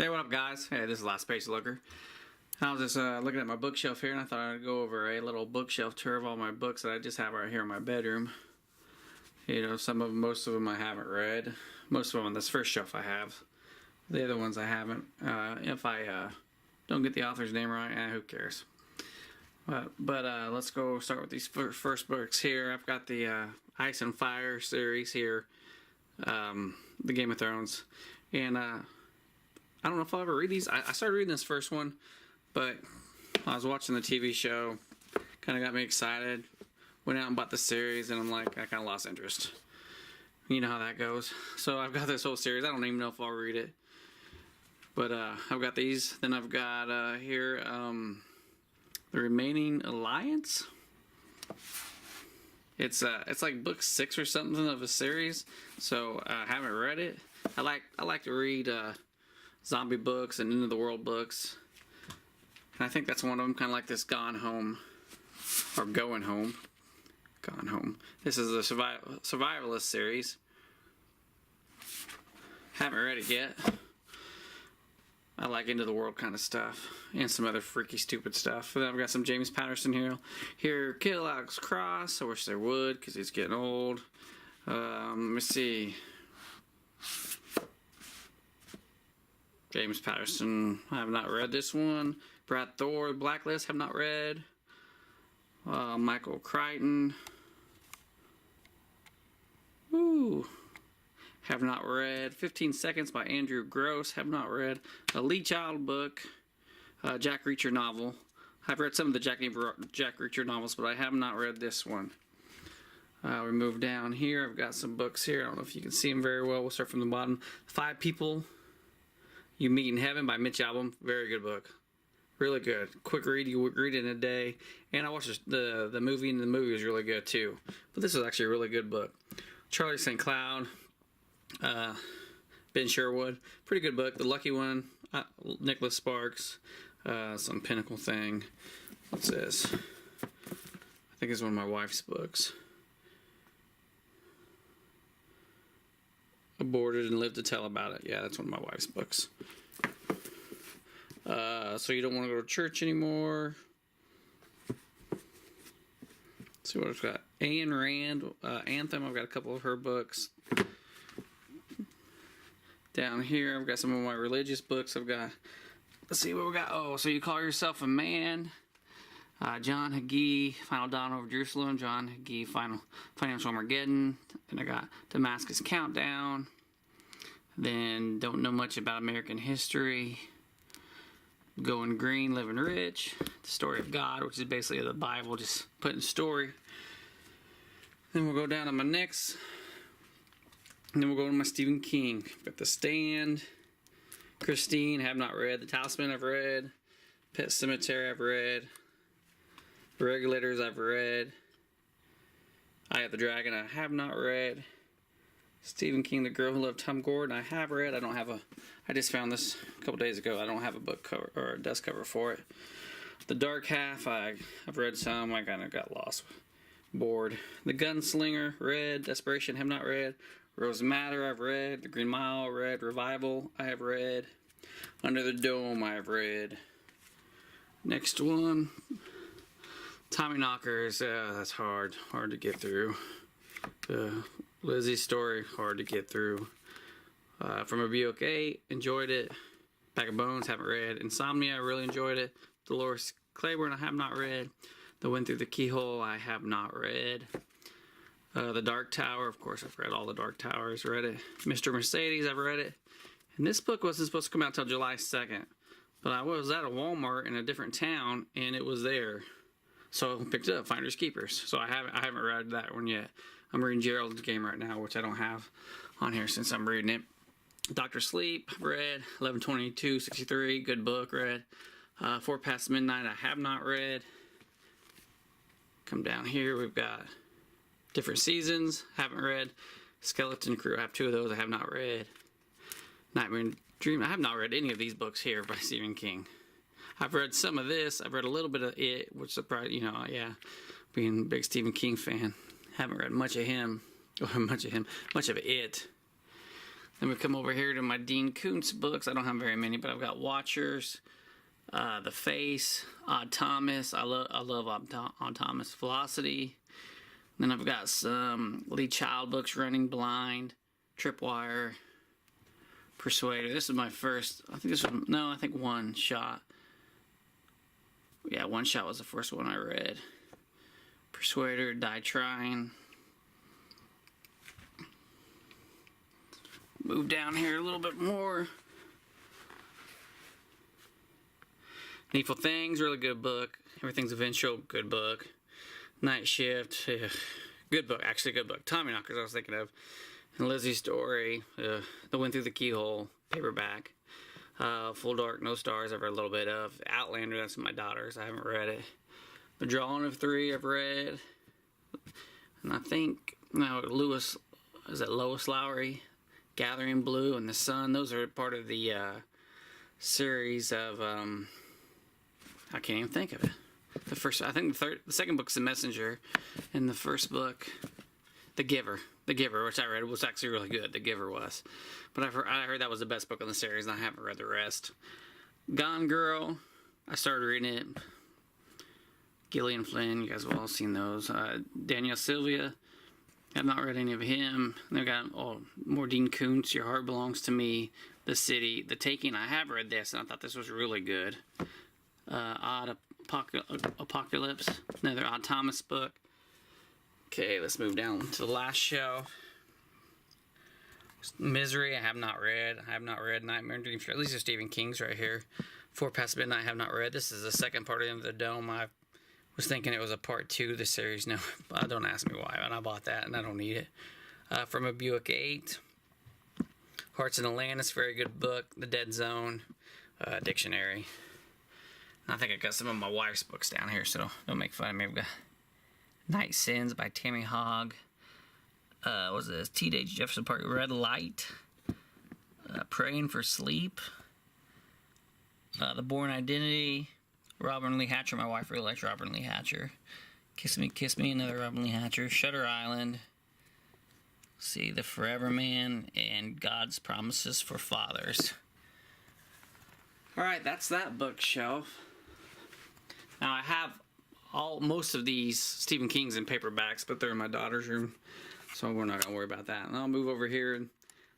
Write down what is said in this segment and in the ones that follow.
Hey, what up, guys? Hey, this is Last Page Looker. I was just looking at my bookshelf here, and I thought I'd go over a little bookshelf tour of all my books that I just have right here in my bedroom. You know, most of them I haven't read. Most of them on this first shelf I have. The other ones I haven't. If I don't get the author's name right, who cares? But let's go start with these first books here. I've got the Ice and Fire series here, the Game of Thrones, and I don't know if I'll ever read these. I started reading this first one, but I was watching the TV show, kind of got me excited, went out and bought the series, and I'm like, I kind of lost interest. You know how that goes. So I've got this whole series. I don't even know if I'll read it. But I've got these. Then I've got here The Remaining Alliance. It's like book 6 or something of a series. So I haven't read it. I like to read zombie books and End of the World books. And I think that's one of them, kind of like this Gone Home, or Going Home. Gone Home. This is the Survivalist series. Haven't read it yet. I like End of the World kind of stuff, and some other freaky, stupid stuff. And then I've got some James Patterson here. Here, Kill Alex Cross. I wish there would, because he's getting old. Let me see. James Patterson, I have not read this one. Brad Thor, Blacklist, have not read. Michael Crichton. Ooh. Have not read. 15 Seconds by Andrew Gross, have not read. A Lee Child book. Jack Reacher novel. I've read some of the Jack Reacher novels, but I have not read this one. We move down here. I've got some books here. I don't know if you can see them very well. We'll start from the bottom. 5 People You Meet in Heaven by Mitch Albom. Very good book. Really good. Quick read. You would read it in a day. And I watched the movie, and the movie was really good too. But this is actually a really good book. Charlie St. Cloud. Ben Sherwood. Pretty good book. The Lucky One. Nicholas Sparks. Some Pinnacle thing. What's this? I think it's one of my wife's books. Aborted and Lived to Tell About It. Yeah, that's one of my wife's books. So You Don't Want to Go to Church Anymore. Let's see what I've got. Ayn Rand, Anthem. I've got a couple of her books. Down here, I've got some of my religious books. I've got, let's see what we got. Oh, So You Call Yourself a Man. John Hagee, Final Dawn over Jerusalem. John Hagee, Financial Armageddon. Then I got Damascus Countdown. Then Don't Know Much About American History. Going Green, Living Rich. The Story of God, which is basically the Bible, just put in story. Then we'll go down to my next. And then we'll go to my Stephen King. Got The Stand. Christine, have not read. The Talisman, I've read. Pet Sematary, I've read. The Regulators, I've read. Eye of the Dragon, I have not read. Stephen King, The Girl Who Loved Tom Gordon, I have read. I just found this a couple days ago. I don't have a book cover or a desk cover for it. The Dark Half, I've read some. I kind of got lost, bored. The Gunslinger, read. Desperation, have not read. Rose Matter, I've read. The Green Mile, read. Revival, I have read. Under the Dome, I have read. Next one. Tommy Knockers, that's hard to get through. Lizzie's Story, hard to get through. From a Buick 8, enjoyed it. Bag of Bones, haven't read. Insomnia, I really enjoyed it. Dolores Claiborne, I have not read. The Wind Through the Keyhole, I have not read. The Dark Tower, of course, I've read all the Dark Towers, read it. Mr. Mercedes, I've read it. And this book wasn't supposed to come out until July 2nd. But I was at a Walmart in a different town, and it was there. So I picked it up, Finders Keepers. So I haven't read that one yet. I'm reading Gerald's Game right now, which I don't have on here since I'm reading it. Dr. Sleep, read. 11/22/63, good book, read. 4 Past Midnight, I have not read. Come down here, we've got Different Seasons, haven't read. Skeleton Crew, I have 2 of those, I have not read. Nightmare Dream, I have not read any of these books here by Stephen King. I've read some of this. I've read a little bit of It, which surprised, yeah, being a big Stephen King fan. Haven't read much of him, or much of It. Then we come over here to my Dean Koontz books. I don't have very many, but I've got Watchers, The Face, Odd Thomas. I love Odd Thomas. Velocity. Then I've got some Lee Child books, Running Blind, Tripwire, Persuader. This is my first, I think One Shot. Yeah, One Shot was the first one I read. Persuader, Die Trying. Move down here a little bit more. Needful Things, really good book. Everything's Eventual, good book. Night Shift, good book, actually good book. Tommyknockers I was thinking of. And Lizzie's Story, The Wind Through the Keyhole, paperback. Full Dark, No Stars, I've read a little bit of. Outlander, that's my daughter's, I haven't read it. The Drawing of Three, I've read. And I think, Lois Lowry, Gathering Blue, and The Sun, those are part of the series of, I can't even think of it. The second book's The Messenger, and the first book, The Giver, which I read, was actually really good. The Giver was, but I heard that was the best book in the series, and I haven't read the rest. Gone Girl, I started reading it. Gillian Flynn, you guys have all seen those. Daniel Sylvia, I've not read any of him. They've got more Dean Koontz, Your Heart Belongs to Me, The City, The Taking. I have read this, and I thought this was really good. Odd Apocalypse, another Odd Thomas book. Okay, let's move down to the last shelf. Misery, I have not read. Nightmare and Dream Street. At least there's Stephen King's right here. 4 Past Midnight, I have not read. This is the second part of Into the Dome. I was thinking it was a part 2 of the series. No, don't ask me why, but I bought that and I don't need it. From a Buick 8. Hearts in Atlantis, very good book. The Dead Zone, Dictionary. I think I got some of my wife's books down here, so don't make fun of me. I've got Night Sins by Tammy Hogg. Was this T.H. Jefferson Park, Red Light. Praying for Sleep. The Born Identity. Robin Lee Hatcher. My wife really likes Robin Lee Hatcher. Kiss Me, another Robin Lee Hatcher. Shutter Island. See, The Forever Man and God's Promises for Fathers. Alright, that's that bookshelf. Now I have most of these Stephen King's in paperbacks, but they're in my daughter's room, so we're not going to worry about that. And I'll move over here, and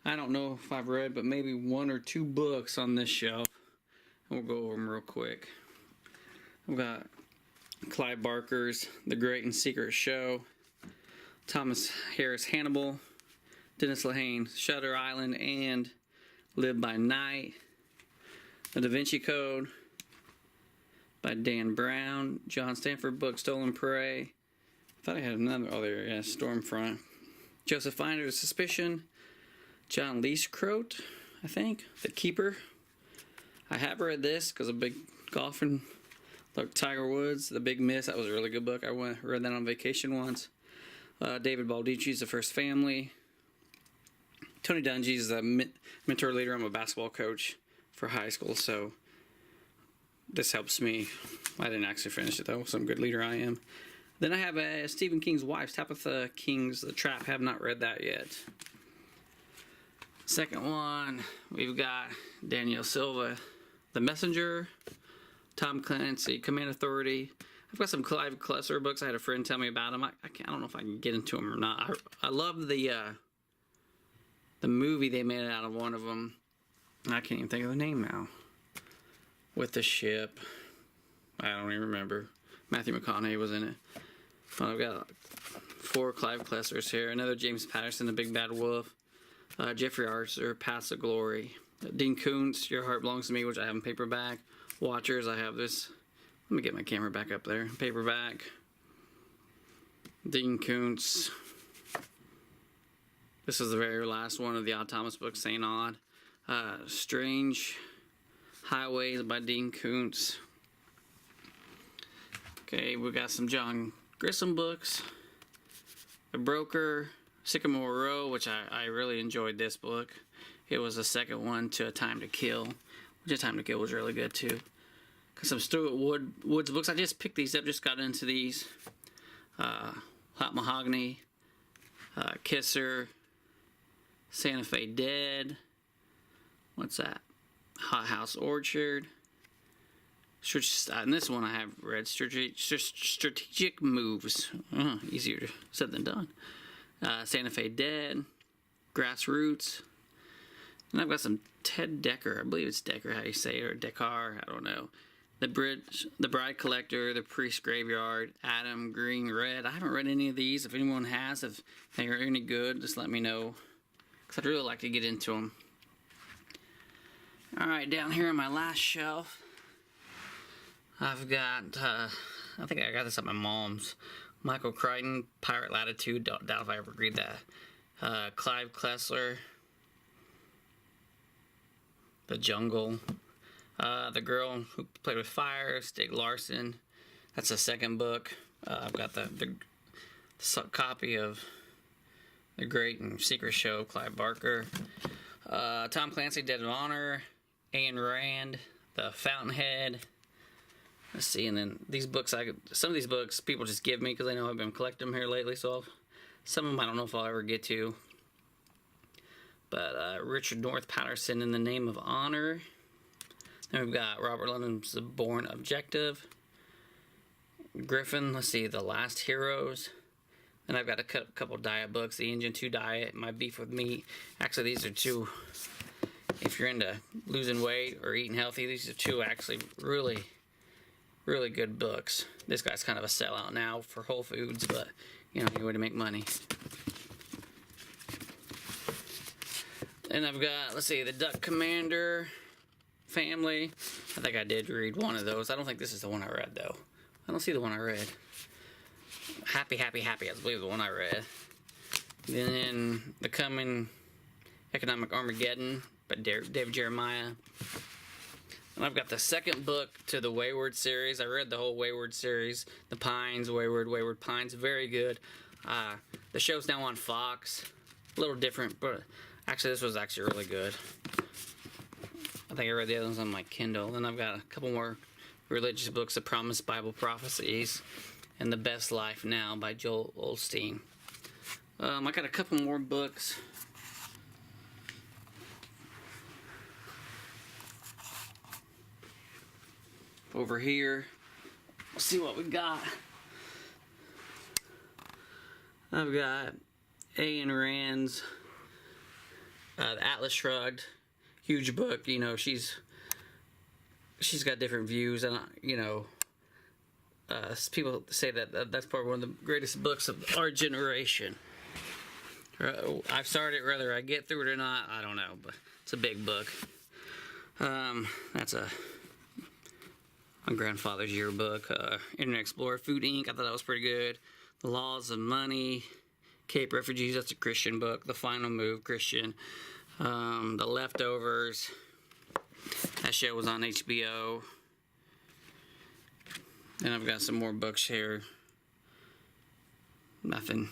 I don't know if I've read, but maybe 1 or 2 books on this shelf, and we'll go over them real quick. I've got Clive Barker's The Great and Secret Show, Thomas Harris Hannibal, Dennis Lehane Shutter Island, and Live by Night. The Da Vinci Code by Dan Brown. John Stanford book, Stolen Prey. I thought I had another. Oh, there, yeah, Stormfront. Joseph Finder's Suspicion. John Leescroat, I think. The Keeper. I have read this because I'm a big golfer. Like Tiger Woods, The Big Miss. That was a really good book. I read that on vacation once. David Baldacci's The First Family. Tony Dungy's a mentor leader. I'm a basketball coach for high school, so this helps me. I didn't actually finish it though, so I'm a good leader I am. Then I have Stephen King's wife, Tabitha King's The Trap. Have not read that yet. Second one, we've got Daniel Silva, The Messenger, Tom Clancy, Command Authority. I've got some Clive Klesser books. I had a friend tell me about them. I don't know if I can get into them or not. I love the movie they made out of one of them. I can't even think of the name now. With the ship. I don't even remember. Matthew McConaughey was in it. Well, I've got 4 Clive Klessers here. Another James Patterson, The Big Bad Wolf. Jeffrey Archer, Paths of Glory. Dean Koontz, Your Heart Belongs to Me, which I have in paperback. Watchers, I have this. Let me get my camera back up there. Paperback. Dean Koontz. This is the very last one of the Odd Thomas books, St. Odd. Strange Highways by Dean Koontz. Okay, we got some John Grisham books. The Broker, Sycamore Row, which I really enjoyed this book. It was the second one to A Time to Kill, which A Time to Kill was really good too. Got some Stuart Woods books. I just picked these up, just got into these. Hot Mahogany, Kisser, Santa Fe Dead. What's that? Hot House Orchard. And this one I have read. Strategic Moves. Easier said than done. Santa Fe Dead. Grassroots. And I've got some Ted Dekker. I believe it's Dekker, how you say it, or Deckar. I don't know. The Bridge, The Bride Collector, The Priest Graveyard, Adam Green Red. I haven't read any of these. If anyone has, if they are any good, just let me know, because I'd really like to get into them. Alright, down here on my last shelf, I've got, I think I got this at my mom's. Michael Crichton, Pirate Latitude. Doubt if I ever read that. Clive Kessler, The Jungle. The Girl Who Played with Fire, Stieg Larsson. That's the second book. I've got the copy of The Great and Secret Show, Clive Barker. Tom Clancy, Dead of Honor. Ayn Rand, The Fountainhead. Let's see, and then these books, some of these books people just give me because they know I've been collecting them here lately, so some of them I don't know if I'll ever get to. But Richard North Patterson, In the Name of Honor. Then we've got Robert London's The Bourne Objective. Griffin, let's see, The Last Heroes. Then I've got a couple diet books. The Engine 2 Diet, My Beef with Meat. Actually, these are two, if you're into losing weight or eating healthy, these are two actually really, really good books. This guy's kind of a sellout now for Whole Foods, but, you know, any way to make money. And I've got, let's see, The Duck Commander Family. I think I did read one of those. I don't think this is the one I read, though. I don't see the one I read. Happy, Happy, Happy, I believe the one I read. Then The Coming Economic Armageddon by David Jeremiah. And I've got the second book to the Wayward series. I read the whole Wayward series. The Pines, Wayward Pines. Very good. The show's now on Fox. A little different, but actually this was actually really good. I think I read the other ones on my Kindle. Then I've got a couple more religious books, The Promised Bible Prophecies and The Best Life Now by Joel Osteen. I got a couple more books. Over here. Let's see what we got. I've got Ayn Rand's The Atlas Shrugged. Huge book. You know, she's got different views, and you know, people say that that's probably one of the greatest books of our generation. I've started it, whether I get through it or not, I don't know, but it's a big book. That's my grandfather's yearbook. Internet Explorer, Food Inc. I thought that was pretty good. The Laws of Money, Cape Refugees. That's a Christian book. The Final Move, Christian. The Leftovers. That show was on HBO. And I've got some more books here. Nothing.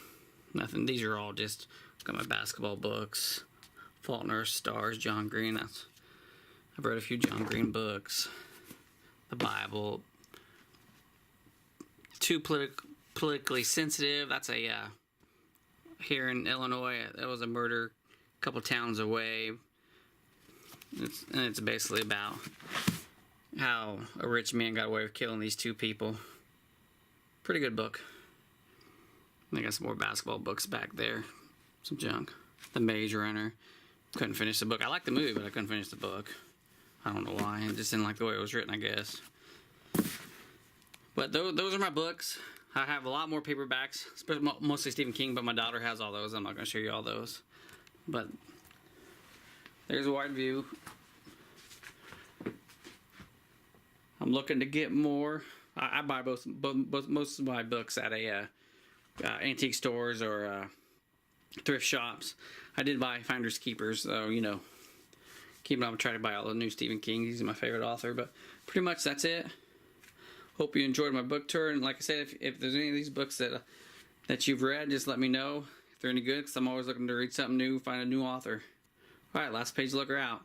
These are all just got my basketball books. Faulkner, Stars, John Green. I've read a few John Green books. The Bible. Too politically sensitive. That's a here in Illinois. That was a murder a couple towns away. It's basically about how a rich man got away with killing these two people. Pretty good book. I got some more basketball books back there. Some junk. The Maze Runner. Couldn't finish the book. I liked the movie, but I couldn't finish the book. I don't know why. I just didn't like the way it was written, I guess. But those are my books. I have a lot more paperbacks, mostly Stephen King, but my daughter has all those. I'm not going to show you all those. But there's a wide view. I'm looking to get more. I buy most of my books at antique stores or thrift shops. I did buy Finders Keepers, so you know, I'm gonna try to buy all the new Stephen King. He's my favorite author. But pretty much that's it. Hope you enjoyed my book tour. And like I said, if there's any of these books that you've read, just let me know if they're any good. Because I'm always looking to read something new, find a new author. All right, Last Page Looker out.